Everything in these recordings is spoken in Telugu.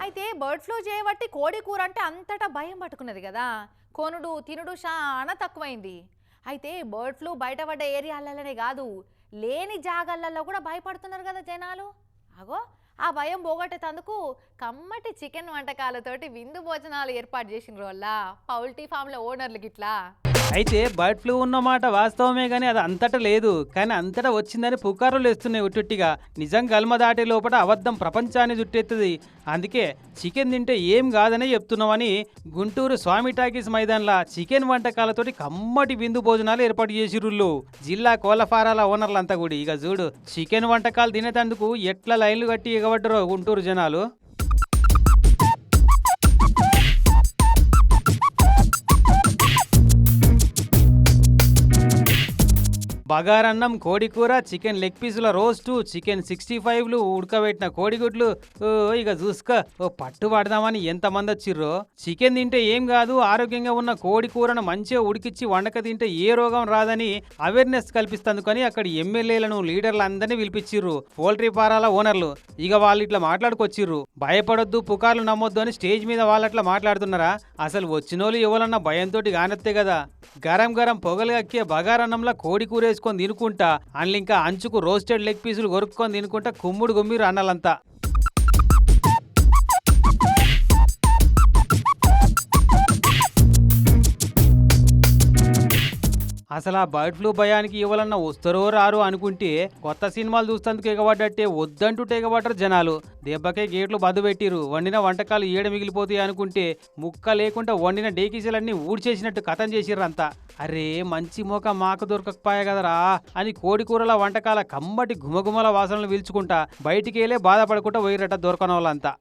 అయితే బర్డ్ ఫ్లూ చేయబట్టి కోడి కూర అంటే అంతటా భయం పట్టుకున్నది కదా. కొనుడు తినుడు చాలా తక్కువైంది. అయితే బర్డ్ ఫ్లూ బయటపడ్డ ఏరియాలలోనే కాదు, లేని జాగాలలో కూడా భయపడుతున్నారు కదా జనాలు. అగో ఆ భయం పోగొట్టేందుకు కమ్మటి చికెన్ వంటకాలతోటి విందు భోజనాలు ఏర్పాటు చేసిన వల్ల పౌల్ట్రీ ఫామ్ల ఓనర్లు గిట్లా. అయితే బర్డ్ ఫ్లూ ఉన్నమాట వాస్తవమే కానీ అది అంతటా లేదు, కానీ అంతటా వచ్చిందని పుకారులు వేస్తున్నాయి ఉట్టుట్టిగా. నిజం గల్మ దాటే లోపల అబద్ధం ప్రపంచాన్ని చుట్టెత్తుంది. అందుకే చికెన్ తింటే ఏం కాదనే చెప్తున్నామని గుంటూరు స్వామి టాకీస్ మైదాన్లా చికెన్ వంటకాలతోటి కమ్మటి విందు భోజనాలు ఏర్పాటు చేసిరుళ్ళు జిల్లా కోళ్ళఫారాల ఓనర్లంతా కూడా. ఇక చూడు చికెన్ వంటకాలు తినేటందుకు ఎట్లా లైన్లు కట్టి ఎగబడ్డరో గుంటూరు జనాలు. బగారన్నం, కోడికూర, చికెన్ లెగ్ పీసుల రోస్టు, చికెన్ 65లు, ఉడకబెట్టిన కోడిగుడ్లు. ఇక చూసుకో ఓ పట్టు పడదామని ఎంతమంది వచ్చిర్రో. చికెన్ తింటే ఏం కాదు, ఆరోగ్యంగా ఉన్న కోడి కూరను మంచిగా ఉడికిచ్చి వండక తింటే ఏ రోగం రాదని అవేర్నెస్ కల్పిస్తందుకని అక్కడ ఎమ్మెల్యేలను లీడర్లు పిలిపించిర్రు పౌల్ట్రీ ఫారాల ఓనర్లు. ఇక వాళ్ళు ఇట్లా మాట్లాడుకొచ్చిర్రు. భయపడొద్దు, పుకార్లు నమ్మొద్దు అని స్టేజ్ మీద వాళ్ళట్లా మాట్లాడుతున్నారా? అసలు వచ్చినోళ్ళు ఎవరన్నా భయంతో గానెత్తే కదా. గరం గరం పొగలు అక్కే బగారన్నంలో కోడి కూర వేసుకొని తినుకుంటా, అందులో ఇంకా అంచుకు రోస్టెడ్ లెగ్ పీసులు కొరుక్కొని తినుకుంటా కుమ్ముడు గుమ్మిరు అన్నలంతా. అసలు ఆ బర్డ్ ఫ్లూ భయానికి ఇవ్వాలన్నా వస్తారో రారు అనుకుంటే కొత్త సినిమాలు చూస్తేందుకు ఎగబడ్డట్టే వద్దంటూ ఎగబడ్డరు జనాలు. దెబ్బకే గేట్లు బద్దు పెట్టిరు. వండిన వంటకాలు ఏడ మిగిలిపోతాయి అనుకుంటే ముక్క లేకుండా వండిన డేకీసలన్నీ ఊడ్చేసినట్టు కథం చేసిర్రంతా. అరే మంచి మోక మాకు దొరకకపోయా కదరా అని కోడికూరల వంటకాల కమ్మటి గుమగుమల వాసనలు పీల్చుకుంటా బయటికి వెళ్ళే బాధపడకుండా పోయిరట దొరకని వాళ్ళంతా.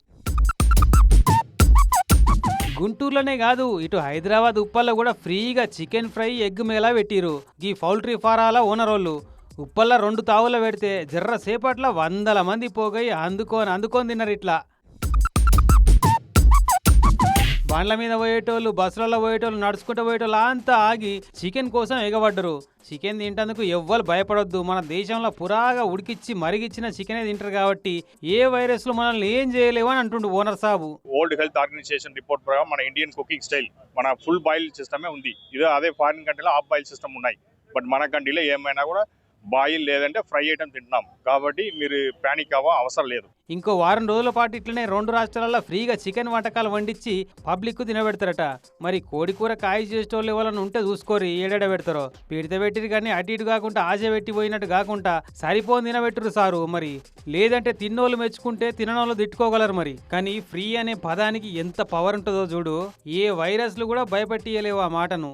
గుంటూరులోనే కాదు, ఇటు హైదరాబాద్ ఉప్పల్లో కూడా ఫ్రీగా చికెన్ ఫ్రై, ఎగ్ మేళా పెట్టిరు ఈ పౌల్ట్రీ ఫారాల ఓనరోళ్ళు. ఉప్పల్లో 2 తావులు పెడితే జర్ర సేపట్ల 100 మంది పోగై అందుకొని తిన్నారు. ఇట్లా బండ్ల మీద పోయేటోళ్ళు, బస్సులలో పోయేటోళ్ళు, నడుచుకుంటూ పోయేటోళ్ళు అంతా ఆగి చికెన్ కోసం ఎగబడ్డరు. చికెన్ తింటందుకు ఎవ్వరు భయపడొద్దు, మన దేశంలో పురాగా ఉడికిచ్చి మరిగిచ్చిన చికెనే తింటారు కాబట్టి ఏ వైరస్లు మనల్ని ఏం చేయలేవు అని అంటుండు ఓనర్ సాబు. వరల్డ్ హెల్త్ ఆర్గనైజేషన్ రిపోర్ట్ ప్రకారం మన ఇండియన్ కుకింగ్ స్టైల్ మన ఫుల్ బాయిల్ సిస్టమే ఉంది. ఇదే అదే ఫారిన్ కంట్రీలో హాఫ్ బాయిల్ సిస్టమ్ ఉన్నాయి. బట్ మన కంట్రీలో ఏమైనా కూడా బాయిల్ లేదంటే ఫ్రై ఐటమ్ తింటున్నాం కాబట్టి మీరు ప్యానిక్ అవసరం లేదు. ఇంకో వారం రోజుల పాటు ఇట్లనే 2 రాష్ట్రాలలో ఫ్రీగా చికెన్ వంటకాలు వండించి పబ్లిక్ కు తినబెడతారట. మరి కోడికూర కాయ చేసేటోళ్ళు ఎవరైనా ఉంటే చూసుకోరు ఏడాడ పెడతారో. పెడితే పెట్టిరు కానీ అటు ఇటు కాకుండా ఆశ పెట్టిపోయినట్టు కాకుండా సరిపోని తినబెట్టురు సారు. మరి లేదంటే తిన్నోళ్ళు మెచ్చుకుంటే తిననోళ్ళు తిట్టుకోగలరు. మరి కానీ ఫ్రీ అనే పదానికి ఎంత పవర్ ఉంటుందో చూడు. ఏ వైరస్లు కూడా భయపెట్టియలేవు ఆ మాటను.